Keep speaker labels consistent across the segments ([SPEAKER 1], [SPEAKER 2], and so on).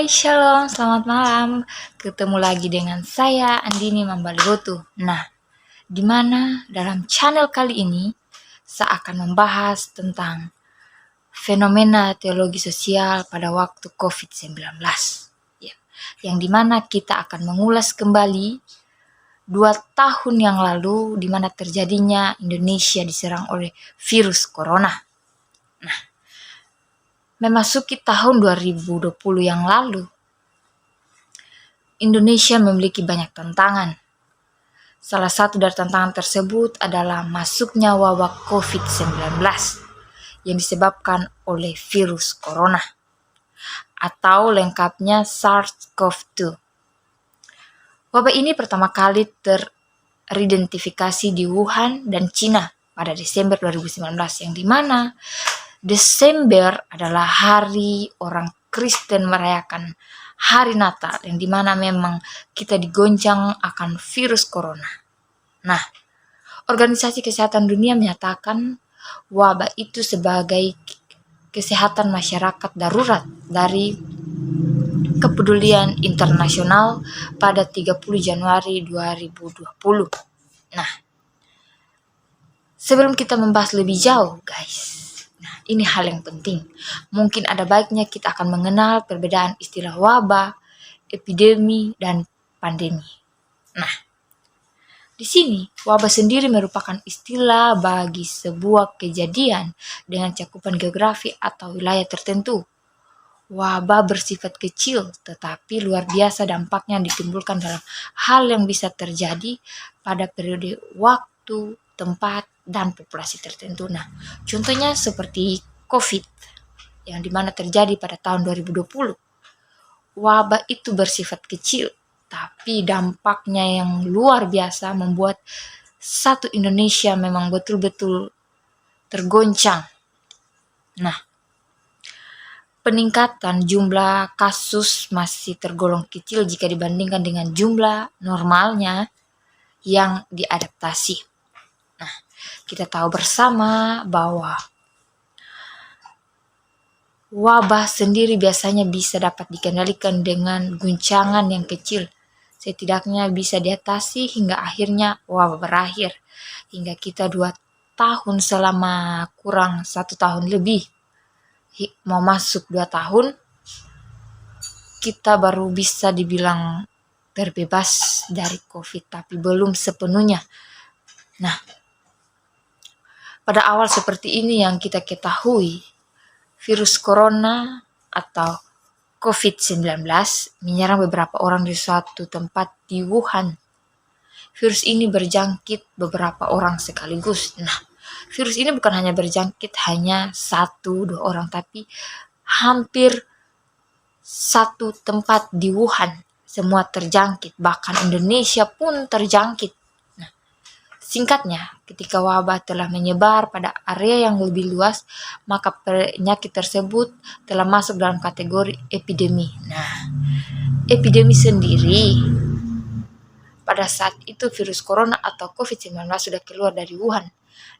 [SPEAKER 1] Hai, shalom, selamat malam. Ketemu lagi dengan saya, Andini Mambalibotu. Nah, di mana dalam channel kali ini saya akan membahas tentang fenomena teologi sosial pada waktu COVID-19. Ya, yang dimana kita akan mengulas kembali 2 tahun yang lalu di mana terjadinya Indonesia diserang oleh virus corona. Nah, memasuki tahun 2020 yang lalu, Indonesia memiliki banyak tantangan. Salah satu dari tantangan tersebut adalah masuknya wabah COVID-19 yang disebabkan oleh virus corona atau lengkapnya SARS-CoV-2. Wabah ini pertama kali teridentifikasi di Wuhan dan Cina pada Desember 2019, yang dimana Desember adalah hari orang Kristen merayakan hari Natal, yang dimana memang kita digoncang akan virus corona. Nah, Organisasi Kesehatan Dunia menyatakan wabah itu sebagai kesehatan masyarakat darurat dari kepedulian internasional pada 30 Januari 2020. Nah, sebelum kita membahas lebih jauh, guys, ini hal yang penting. Mungkin ada baiknya kita akan mengenal perbedaan istilah wabah, epidemi, dan pandemi. Nah, di sini wabah sendiri merupakan istilah bagi sebuah kejadian dengan cakupan geografi atau wilayah tertentu. Wabah bersifat kecil tetapi luar biasa dampaknya ditimbulkan dalam hal yang bisa terjadi pada periode waktu, tempat, dan populasi tertentu. Nah, contohnya seperti COVID yang dimana terjadi pada tahun 2020. Wabah itu bersifat kecil, tapi dampaknya yang luar biasa membuat satu Indonesia memang betul-betul tergoncang. Nah, peningkatan jumlah kasus masih tergolong kecil jika dibandingkan dengan jumlah normalnya yang diadaptasi. Nah, kita tahu bersama bahwa wabah sendiri biasanya bisa dapat dikendalikan dengan guncangan yang kecil. Setidaknya bisa diatasi hingga akhirnya wabah berakhir. Hingga kita 2 tahun selama kurang 1 tahun lebih. Mau masuk 2 tahun, kita baru bisa dibilang terbebas dari COVID, tapi belum sepenuhnya. Nah, pada awal seperti ini yang kita ketahui, virus corona atau COVID-19 menyerang beberapa orang di suatu tempat di Wuhan. Virus ini berjangkit beberapa orang sekaligus. Nah, virus ini bukan hanya berjangkit hanya 1-2 orang, tapi hampir satu tempat di Wuhan semua terjangkit, bahkan Indonesia pun terjangkit. Nah, singkatnya, ketika wabah telah menyebar pada area yang lebih luas, maka penyakit tersebut telah masuk dalam kategori epidemi. Nah, epidemi sendiri pada saat itu virus corona atau COVID-19 sudah keluar dari Wuhan,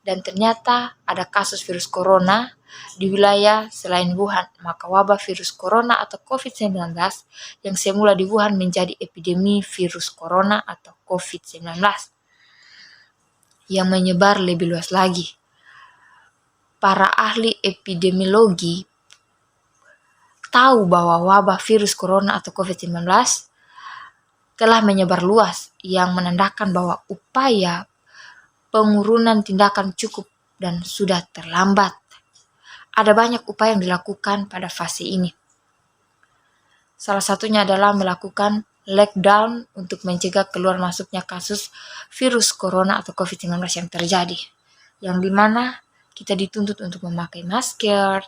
[SPEAKER 1] dan ternyata ada kasus virus corona di wilayah selain Wuhan, maka wabah virus corona atau COVID-19 yang semula di Wuhan menjadi epidemi virus corona atau COVID-19 yang menyebar lebih luas lagi. Para ahli epidemiologi tahu bahwa wabah virus corona atau COVID-19 telah menyebar luas, yang menandakan bahwa upaya pengurunan tindakan cukup dan sudah terlambat. Ada banyak upaya yang dilakukan pada fase ini. Salah satunya adalah melakukan lockdown untuk mencegah keluar masuknya kasus virus corona atau COVID-19 yang terjadi. Yang dimana kita dituntut untuk memakai masker,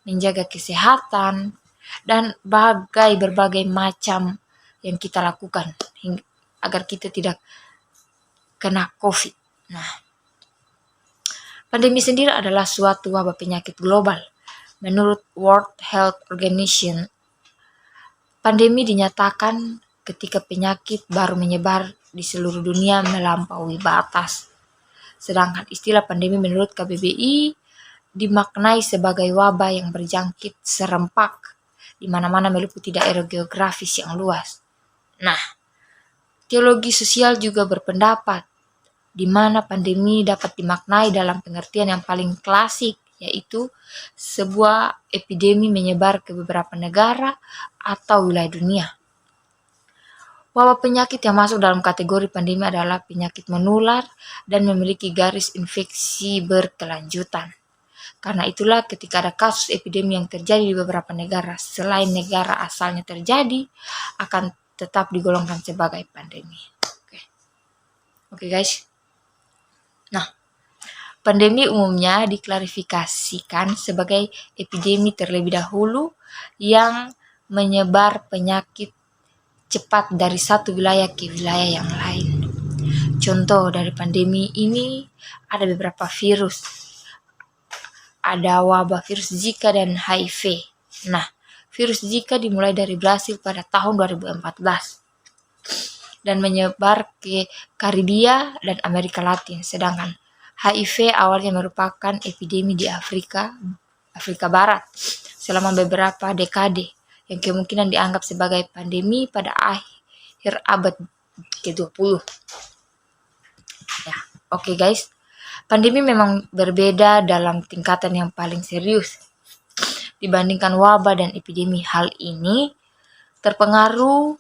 [SPEAKER 1] menjaga kesehatan, dan berbagai macam yang kita lakukan agar kita tidak kena COVID. Nah, pandemi sendiri adalah suatu wabah penyakit global. Menurut World Health Organization, pandemi dinyatakan ketika penyakit baru menyebar di seluruh dunia melampaui batas. Sedangkan istilah pandemi menurut KBBI dimaknai sebagai wabah yang berjangkit serempak di mana-mana meliputi daerah geografis yang luas. Nah, teologi sosial juga berpendapat di mana pandemi dapat dimaknai dalam pengertian yang paling klasik, yaitu sebuah epidemi menyebar ke beberapa negara atau wilayah dunia. Wabah penyakit yang masuk dalam kategori pandemi adalah penyakit menular dan memiliki garis infeksi berkelanjutan. Karena itulah ketika ada kasus epidemi yang terjadi di beberapa negara selain negara asalnya terjadi, akan tetap digolongkan sebagai pandemi. Oke guys. Nah, pandemi umumnya diklarifikasikan sebagai epidemi terlebih dahulu yang menyebar penyakit cepat dari satu wilayah ke wilayah yang lain. Contoh dari pandemi ini ada beberapa virus. Ada wabah virus Zika dan HIV. Nah, virus Zika dimulai dari Brasil pada tahun 2014 dan menyebar ke Karibia dan Amerika Latin. Sedangkan HIV awalnya merupakan epidemi di Afrika Barat selama beberapa dekade, yang kemungkinan dianggap sebagai pandemi pada akhir abad ke-20. Ya, oke guys. Pandemi memang berbeda dalam tingkatan yang paling serius dibandingkan wabah dan epidemi. Hal ini terpengaruh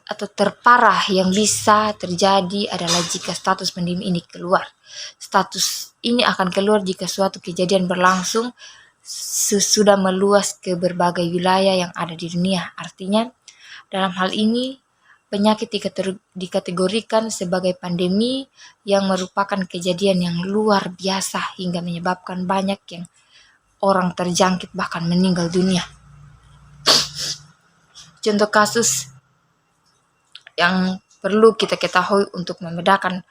[SPEAKER 1] atau terparah yang bisa terjadi adalah jika status pandemi ini keluar. Status ini akan keluar jika suatu kejadian berlangsung sudah meluas ke berbagai wilayah yang ada di dunia. Artinya, dalam hal ini, penyakit dikategorikan sebagai pandemi yang merupakan kejadian yang luar biasa hingga menyebabkan banyak yang orang terjangkit bahkan meninggal dunia. Contoh kasus yang perlu kita ketahui untuk membedakan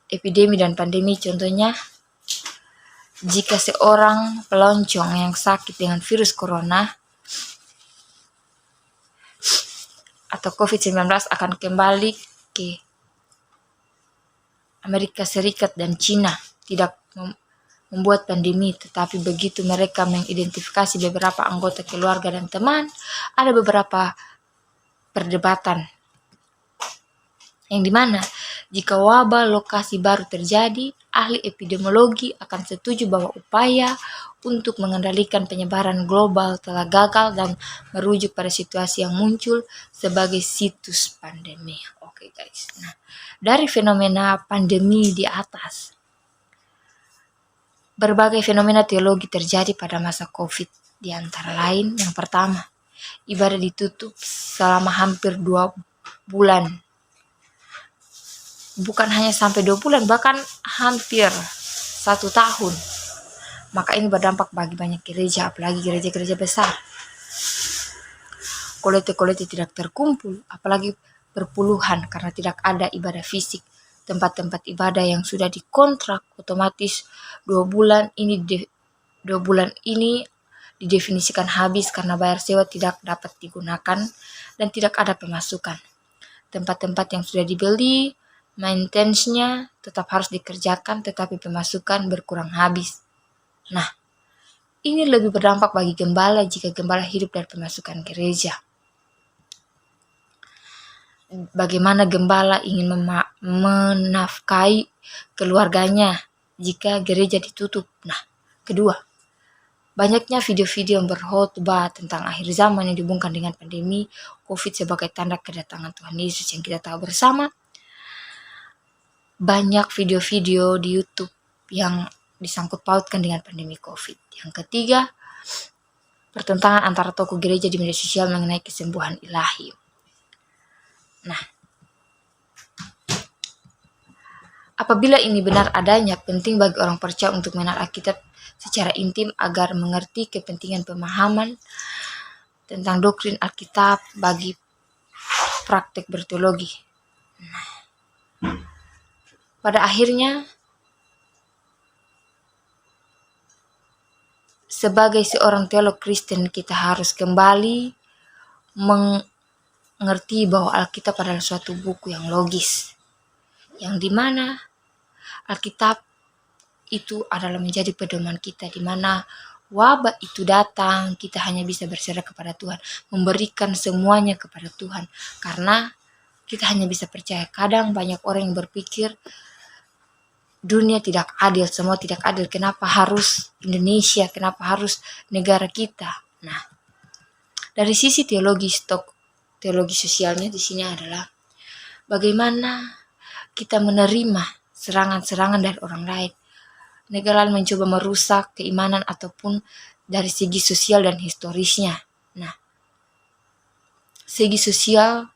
[SPEAKER 1] epidemi dan pandemi, contohnya jika seorang pelancong yang sakit dengan virus corona atau COVID-19 akan kembali ke Amerika Serikat dan China, tidak membuat pandemi, tetapi begitu mereka mengidentifikasi beberapa anggota keluarga dan teman, ada beberapa perdebatan yang dimana jika wabah lokasi baru terjadi, ahli epidemiologi akan setuju bahwa upaya untuk mengendalikan penyebaran global telah gagal dan merujuk pada situasi yang muncul sebagai situs pandemi. Oke guys, nah dari fenomena pandemi di atas, berbagai fenomena teologi terjadi pada masa COVID, di antara lain yang pertama, ibadah ditutup selama hampir 2 bulan. Bukan hanya sampai 2 bulan, bahkan hampir 1 tahun. Maka ini berdampak bagi banyak gereja, apalagi gereja-gereja besar. Kolete-kolete tidak terkumpul, apalagi berpuluhan karena tidak ada ibadah fisik. Tempat-tempat ibadah yang sudah dikontrak otomatis 2 bulan ini didefinisikan habis karena bayar sewa tidak dapat digunakan dan tidak ada pemasukan. Tempat-tempat yang sudah dibeli, maintenance-nya tetap harus dikerjakan tetapi pemasukan berkurang habis. Nah, ini lebih berdampak bagi gembala jika gembala hidup dari pemasukan gereja. Bagaimana gembala ingin menafkahi keluarganya jika gereja ditutup? Nah, kedua, banyaknya video-video yang berkhotbah tentang akhir zaman yang dihubungkan dengan pandemi COVID sebagai tanda kedatangan Tuhan Yesus yang kita tahu bersama. Banyak video-video di YouTube yang disangkut pautkan dengan pandemi COVID. Yang ketiga, pertentangan antara tokoh gereja di media sosial mengenai kesembuhan ilahi. Nah, apabila ini benar adanya, penting bagi orang percaya untuk mengenal Alkitab secara intim agar mengerti kepentingan pemahaman tentang doktrin Alkitab bagi praktek berteologi. Nah, pada akhirnya, sebagai seorang teolog Kristen, kita harus kembali mengerti bahwa Alkitab adalah suatu buku yang logis, yang dimana Alkitab itu adalah menjadi pedoman kita, di mana wabah itu datang, kita hanya bisa berserah kepada Tuhan, memberikan semuanya kepada Tuhan. Karena kita hanya bisa percaya. Kadang banyak orang yang berpikir dunia tidak adil, semua tidak adil. Kenapa harus Indonesia? Kenapa harus negara kita? Nah, dari sisi teologi sosialnya di sini adalah bagaimana kita menerima serangan-serangan dari orang lain. Negara mencoba merusak keimanan ataupun dari segi sosial dan historisnya. Nah, segi sosial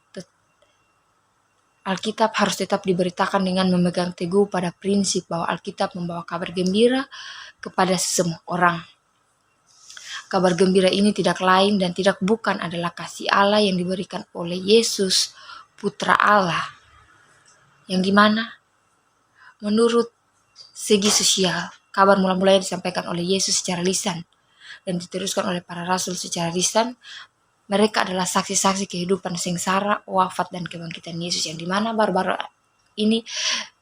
[SPEAKER 1] Alkitab harus tetap diberitakan dengan memegang teguh pada prinsip bahwa Alkitab membawa kabar gembira kepada semua orang. Kabar gembira ini tidak lain dan tidak bukan adalah kasih Allah yang diberikan oleh Yesus, Putra Allah. Yang dimana menurut segi sosial, kabar mula-mula disampaikan oleh Yesus secara lisan dan diteruskan oleh para rasul secara lisan. Mereka adalah saksi-saksi kehidupan sengsara, wafat, dan kebangkitan Yesus, yang dimana baru-baru ini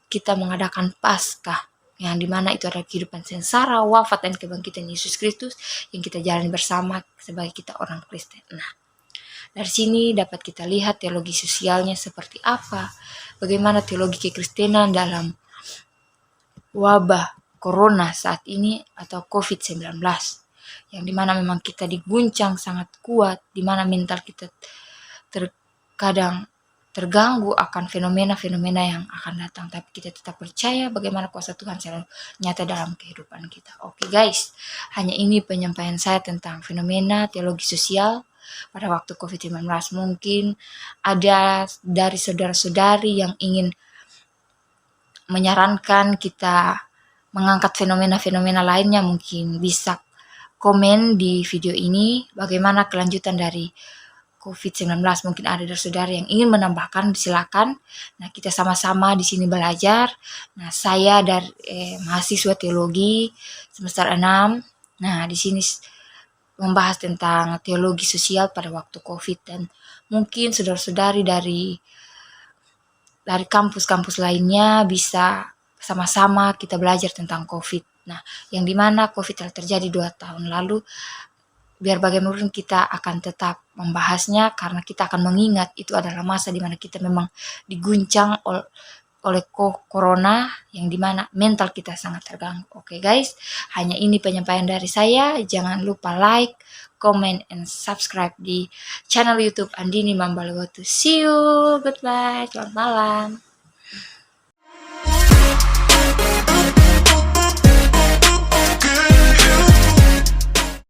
[SPEAKER 1] kita mengadakan Paskah, yang dimana itu adalah kehidupan sengsara, wafat, dan kebangkitan Yesus Kristus yang kita jalani bersama sebagai kita orang Kristen. Nah, dari sini dapat kita lihat teologi sosialnya seperti apa, bagaimana teologi kekristenan dalam wabah corona saat ini atau COVID-19. Yang dimana memang kita diguncang sangat kuat, dimana mental kita terkadang terganggu akan fenomena-fenomena yang akan datang, tapi kita tetap percaya bagaimana kuasa Tuhan selalu nyata dalam kehidupan kita. Oke guys, hanya ini penyampaian saya tentang fenomena teologi sosial pada waktu COVID-19. Mungkin ada dari saudara-saudari yang ingin menyarankan kita mengangkat fenomena-fenomena lainnya, mungkin bisa komen di video ini bagaimana kelanjutan dari COVID-19. Mungkin ada dari saudara yang ingin menambahkan, silakan. Nah, kita sama-sama di sini belajar. Nah, saya dari mahasiswa teologi semester 6. Nah, di sini membahas tentang teologi sosial pada waktu COVID, dan mungkin saudara-saudari dari kampus-kampus lainnya bisa sama-sama kita belajar tentang COVID. Nah, yang dimana COVID telah terjadi 2 tahun lalu, biar bagaimanapun kita akan tetap membahasnya karena kita akan mengingat itu adalah masa di mana kita memang diguncang oleh corona, yang dimana mental kita sangat terganggu. Oke guys, hanya ini penyampaian dari saya. Jangan lupa like, comment, and subscribe di channel YouTube Andini Mambalewatu. See you, goodbye, selamat malam.